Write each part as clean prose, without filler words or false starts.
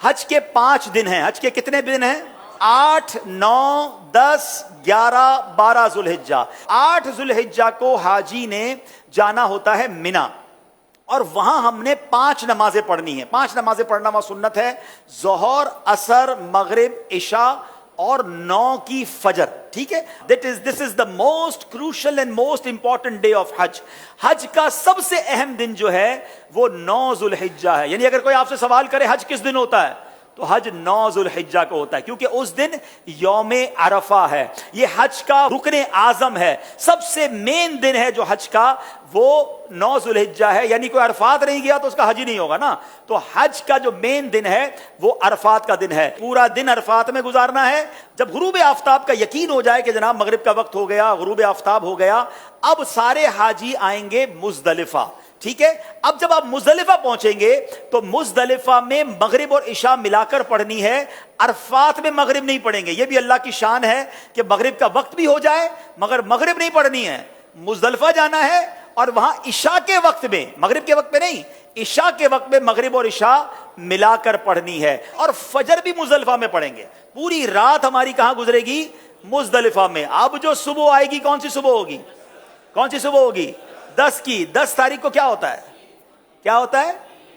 حج کے 5 دن ہیں. حج کے کتنے دن ہیں؟ 8 9 10 11 12 ذوالحجہ. 8 ذوالحجہ کو حاجی نے جانا ہوتا ہے مینا, اور وہاں ہم نے 5 نمازیں پڑھنی ہیں. 5 نمازیں پڑھنا وہاں سنت ہے, ظہر, عصر, مغرب, عشاء اور 9 کی فجر. ٹھیک ہے, this is the most crucial and most important day of حج. حج کا سب سے اہم دن جو ہے وہ 9 ذوالحجہ ہے. یعنی اگر کوئی آپ سے سوال کرے حج کس دن ہوتا ہے, تو حج 9 ذوالحجہ کو ہوتا ہے, کیونکہ اس دن یوم عرفہ ہے. یہ حج کا رکن اعظم ہے, سب سے مین دن ہے جو حج کا, وہ 9 ذوالحجہ ہے. یعنی کوئی عرفات نہیں گیا تو اس کا حج ہی نہیں ہوگا نا. تو حج کا جو مین دن ہے وہ عرفات کا دن ہے. پورا دن عرفات میں گزارنا ہے. جب غروب آفتاب کا یقین ہو جائے کہ جناب مغرب کا وقت ہو گیا, غروب آفتاب ہو گیا, اب سارے حاجی آئیں گے مزدلفہ. ٹھیک ہے, اب جب آپ مزدلفہ پہنچیں گے تو مزدلفہ میں مغرب اور عشاء ملا کر پڑھنی ہے, عرفات میں مغرب نہیں پڑھیں گے. یہ بھی اللہ کی شان ہے کہ مغرب کا وقت بھی ہو جائے مگر مغرب نہیں پڑھنی ہے, مزدلفہ جانا ہے اور وہاں عشاء کے وقت میں, مغرب کے وقت میں نہیں, عشاء کے وقت میں مغرب اور عشاء ملا کر پڑھنی ہے. اور فجر بھی مزدلفہ میں پڑھیں گے. پوری رات ہماری کہاں گزرے گی؟ مزدلفہ میں. اب جو صبح آئے گی, کون سی صبح ہوگی؟ کون سی صبح ہوگی؟ 10 کی. 10 تاریخ کو کیا ہوتا ہے؟ کیا ہوتا ہے؟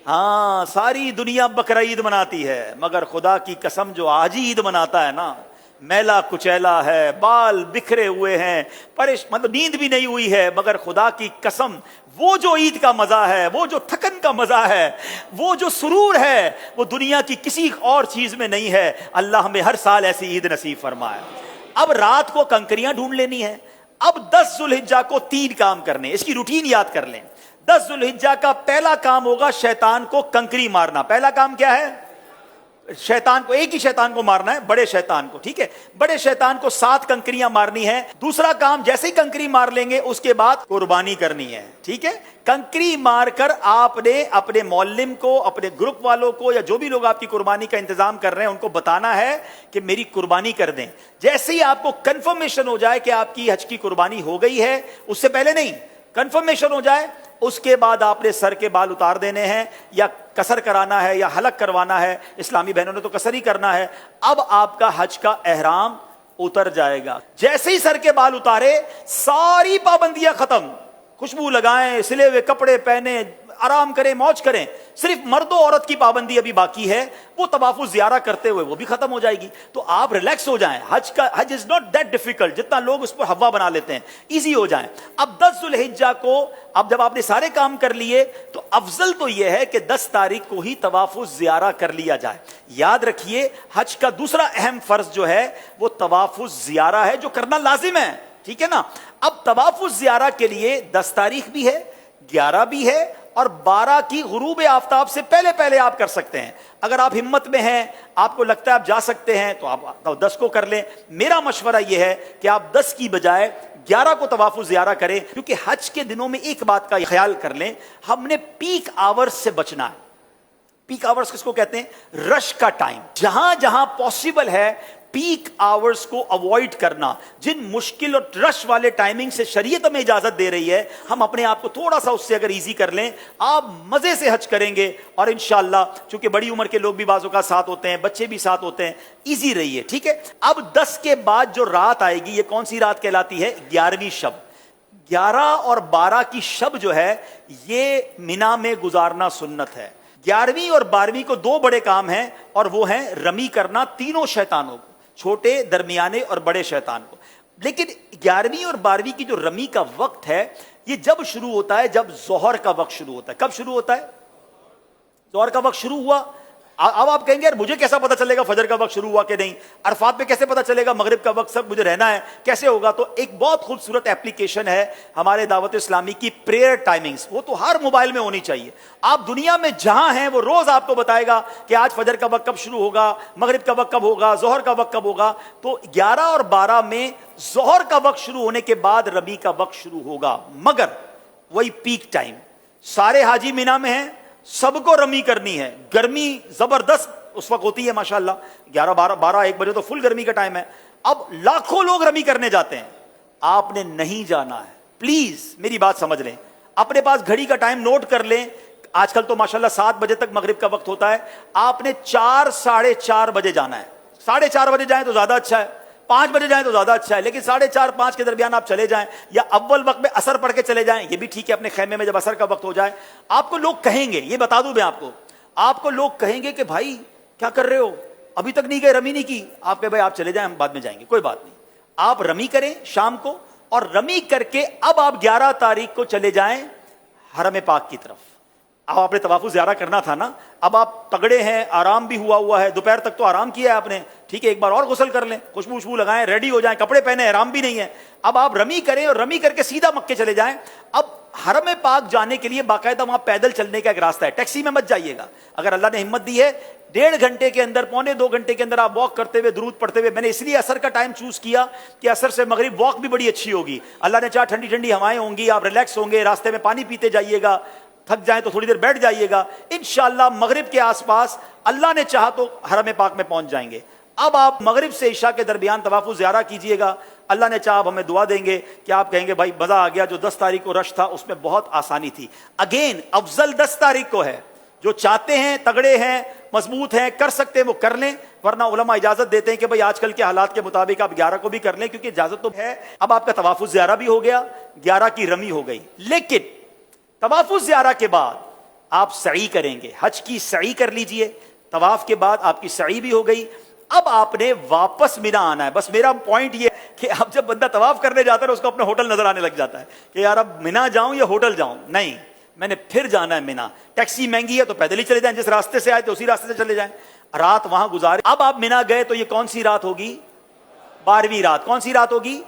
ہاں, ساری دنیا بقرہ عید مناتی ہے, مگر خدا کی قسم جو آج عید مناتا ہے نا, میلا کچیلا ہے, بال بکھرے ہوئے ہیں, مطلب نیند بھی نہیں ہوئی ہے, مگر خدا کی قسم وہ جو عید کا مزہ ہے, وہ جو تھکن کا مزہ ہے, وہ جو سرور ہے, وہ دنیا کی کسی اور چیز میں نہیں ہے. اللہ ہمیں ہر سال ایسی عید نصیب فرمائے. اب رات کو کنکریاں ڈھونڈ لینی ہے. اب 10 ذوالحجہ کو 3 کام کرنے, اس کی روٹین یاد کر لیں. 10 ذوالحجہ کا پہلا کام ہوگا شیطان کو کنکری مارنا. پہلا کام کیا ہے؟ شیطان کو, ایک ہی شیطان کو مارنا ہے, بڑے شیطان کو. ٹھیک ہے, بڑے شیطان کو 7 کنکریاں مارنی ہے. دوسرا کام, جیسے ہی کنکری مار لیں گے اس کے بعد قربانی کرنی ہے. ٹھیک ہے, کنکری مار کر آپ نے اپنے معلم کو, اپنے گروپ والوں کو, یا جو بھی لوگ آپ کی قربانی کا انتظام کر رہے ہیں ان کو بتانا ہے کہ میری قربانی کر دیں. جیسے ہی آپ کو کنفرمیشن ہو جائے کہ آپ کی حج کی قربانی ہو گئی ہے, اس سے پہلے نہیں, کنفرمیشن ہو جائے, اس کے بعد آپ نے سر کے بال اتار دینے ہیں, یا قصر کرانا ہے یا حلق کروانا ہے. اسلامی بہنوں نے تو قصر ہی کرنا ہے. اب آپ کا حج کا احرام اتر جائے گا. جیسے ہی سر کے بال اتارے, ساری پابندیاں ختم. خوشبو لگائیں, سلے ہوئے کپڑے پہنے, آرام کریں, موج کریں. صرف مرد و عورت کی پابندی ابھی باقی ہے, وہ طواف الزیارہ کرتے ہوئے وہ بھی ختم ہو جائے گی. تو آپ ریلیکس ہو جائیں. حج از ناٹ دیٹ ڈیفیکلٹ جتنا لوگ اس پر ہوا بنا لیتے ہیں. ایزی ہو جائیں. اب 10 ذوالحجہ کو, اب جب آپ نے سارے کام کر لیے تو افضل تو یہ ہے کہ 10 تاریخ کو ہی طواف الزیارہ کر لیا جائے. یاد رکھیے, حج کا دوسرا اہم فرض جو ہے وہ طواف الزیارہ ہے, جو کرنا لازم ہے. ٹھیک ہے نا. اب طواف الزیارہ کے لیے 10 تاریخ بھی ہے, 11 بھی ہے, اور 12 کی غروب آفتاب سے پہلے پہلے آپ کر سکتے ہیں. اگر آپ ہمت میں ہیں, آپ کو لگتا ہے آپ جا سکتے ہیں, تو آپ 10 کو کر لیں. میرا مشورہ یہ ہے کہ آپ 10 کی بجائے 11 کو طواف الزیارہ کریں, کیونکہ حج کے دنوں میں ایک بات کا خیال کر لیں, ہم نے پیک آورز سے بچنا ہے. پیک آورز کس کو کہتے ہیں؟ رش کا ٹائم. جہاں جہاں پاسبل ہے پیک آورز کو اوائڈ کرنا. جن مشکل اور رش والے ٹائمنگ سے شریعت ہمیں اجازت دے رہی ہے, ہم اپنے آپ کو تھوڑا سا اس سے اگر ایزی کر لیں, آپ مزے سے حج کریں گے. اور انشاءاللہ چونکہ بڑی عمر کے لوگ بھی بعض اوقات ساتھ ہوتے ہیں, بچے بھی ساتھ ہوتے ہیں, ایزی رہیے. ٹھیک ہے. اب 10 کے بعد جو رات آئے گی, یہ کون سی رات کہلاتی ہے؟ 11ویں شب. 11 اور 12 کی شب جو ہے یہ مینا میں گزارنا سنت ہے. 11ویں اور 12ویں کو 2 بڑے کام ہیں, اور وہ ہیں رمی کرنا تینوں شیطانوں کو, چھوٹے, درمیانے اور بڑے شیطان کو. لیکن 11ویں اور 12ویں کی جو رمی کا وقت ہے یہ جب شروع ہوتا ہے؟ جب ظہر کا وقت شروع ہوتا ہے. کب شروع ہوتا ہے؟ ظہر کا وقت شروع ہوا. اب آپ کہیں گے یار مجھے کیسا پتا چلے گا فجر کا وقت شروع ہوا کہ نہیں, عرفات پہ کیسے پتا چلے گا مغرب کا وقت سب مجھے رہنا ہے, کیسے ہوگا؟ تو ایک بہت خوبصورت اپلیکیشن ہے ہمارے دعوت اسلامی کی, پریئر ٹائمنگز. وہ تو ہر موبائل میں ہونی چاہیے. آپ دنیا میں جہاں ہیں وہ روز آپ کو بتائے گا کہ آج فجر کا وقت کب شروع ہوگا, مغرب کا وقت کب ہوگا, ظہر کا وقت کب ہوگا. تو 11 اور 12 میں ظہر کا وقت شروع ہونے کے بعد رمی کا وقت شروع ہوگا, مگر وہی پیک ٹائم. سارے حاجی مینا میں ہیں, سب کو رمی کرنی ہے. گرمی زبردست اس وقت ہوتی ہے ماشاءاللہ, 11-12-1 بجے تو فل گرمی کا ٹائم ہے. اب لاکھوں لوگ رمی کرنے جاتے ہیں, آپ نے نہیں جانا ہے. پلیز میری بات سمجھ لیں, اپنے پاس گھڑی کا ٹائم نوٹ کر لیں. آج کل تو ماشاءاللہ 7 بجے تک مغرب کا وقت ہوتا ہے، آپ نے 4 ساڑھے 4 بجے جانا ہے. 4:30 بجے جائیں تو زیادہ اچھا ہے، 5 بجے جائیں تو زیادہ اچھا ہے، لیکن 4:30 5 کے درمیان آپ چلے جائیں، یا اول وقت میں عصر پڑھ کے چلے جائیں، یہ بھی ٹھیک ہے. اپنے خیمے میں جب عصر کا وقت ہو جائے، آپ کو لوگ کہیں گے، یہ بتا دوں میں آپ کو لوگ کہیں گے کہ بھائی کیا کر رہے ہو، ابھی تک نہیں گئے، رمی نہیں کی. آپ کہ بھائی آپ چلے جائیں، ہم بعد میں جائیں گے، کوئی بات نہیں. آپ رمی کریں شام کو، اور رمی کر کے اب آپ 11 تاریخ کو چلے جائیں حرم پاک کی طرف. اب آپ نے طواف زیارہ کرنا تھا نا، اب آپ تگڑے ہیں، آرام بھی ہوا ہے، دوپہر تک تو آرام کیا ہے آپ نے، ٹھیک ہے، ایک بار اور غسل کر لیں، خوشبو لگائیں، ریڈی ہو جائیں، کپڑے پہنے، احرام بھی نہیں ہے. اب آپ رمی کریں اور رمی کر کے سیدھا مکے چلے جائیں. اب حرم پاک جانے کے لیے باقاعدہ وہاں پیدل چلنے کا ایک راستہ ہے، ٹیکسی میں مت جائیے گا. اگر اللہ نے ہمت دی ہے 1.5 گھنٹے کے اندر، 1.25 گھنٹے کے اندر آپ واک کرتے ہوئے، درود پڑھتے ہوئے، میں نے اس لیے عصر کا ٹائم چوز کیا کہ عصر سے مغرب واک بھی بڑی اچھی ہوگی. اللہ نے چاہا ٹھنڈی ٹھنڈی ہوائیں ہوں گی، آپ ریلیکس ہوں گے، راستے میں پانی پیتے جائیے گا، تھک جائیں تو تھوڑی دیر بیٹھ جائیے گا، انشاءاللہ مغرب کے آس پاس اللہ نے چاہا تو حرم پاک میں پہنچ جائیں گے. اب آپ مغرب سے عشاء کے درمیان طواف زیارہ کیجئے گا. اللہ نے چاہا ہمیں دعا دیں گے کہ آپ کہیں گے بھائی مزہ آ گیا، جو 10 تاریخ کو رش تھا اس میں بہت آسانی تھی. اگین افضل 10 تاریخ کو ہے، جو چاہتے ہیں، تگڑے ہیں، مضبوط ہیں، کر سکتے ہیں وہ کر لیں، ورنہ علماء اجازت دیتے ہیں کہ بھائی آج کل کے حالات کے مطابق آپ 11 کو بھی کر لیں، کیونکہ اجازت تو ہے. اب آپ کا طواف زیارہ بھی ہو گیا، 11 کی رمی ہو گئی. لیکن طواف زیارہ کے بعد آپ سعی کریں گے، حج کی سعی کر لیجئے. طواف کے بعد آپ کی سعی بھی ہو گئی، اب آپ نے واپس مینا آنا ہے. بس میرا پوائنٹ یہ کہ اب جب بندہ طواف کرنے جاتا ہے اس کو اپنا ہوٹل نظر آنے لگ جاتا ہے کہ یار اب مینا جاؤں یا ہوٹل جاؤں. نہیں، میں نے پھر جانا ہے مینا. ٹیکسی مہنگی ہے تو پیدل ہی چلے جائیں، جس راستے سے آئے تو اسی راستے سے چلے جائیں، رات وہاں گزارے. اب آپ مینا گئے تو یہ کون سی رات ہوگی؟ 12ویں رات. کون سی رات ہوگی؟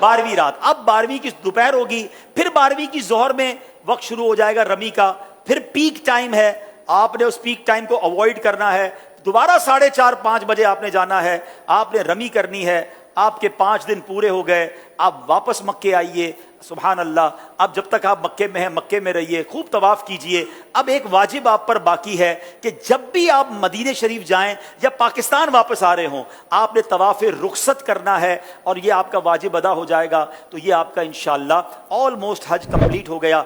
12ویں رات. اب 12ویں کی دوپہر ہوگی، پھر 12ویں کی ظہر میں وقت شروع ہو جائے گا رمی کا. پھر پیک ٹائم ہے، آپ نے اس پیک ٹائم کو اوائڈ کرنا ہے. دوبارہ 4:30 5 بجے آپ نے جانا ہے، آپ نے رمی کرنی ہے. آپ کے 5 دن پورے ہو گئے، آپ واپس مکے آئیے. سبحان اللہ. اب جب تک آپ مکے میں ہیں مکے میں رہیے، خوب طواف کیجئے. اب ایک واجب آپ پر باقی ہے کہ جب بھی آپ مدینہ شریف جائیں یا پاکستان واپس آ رہے ہوں، آپ نے طواف رخصت کرنا ہے، اور یہ آپ کا واجب ادا ہو جائے گا. تو یہ آپ کا انشاءاللہ آلموسٹ حج کمپلیٹ ہو گیا.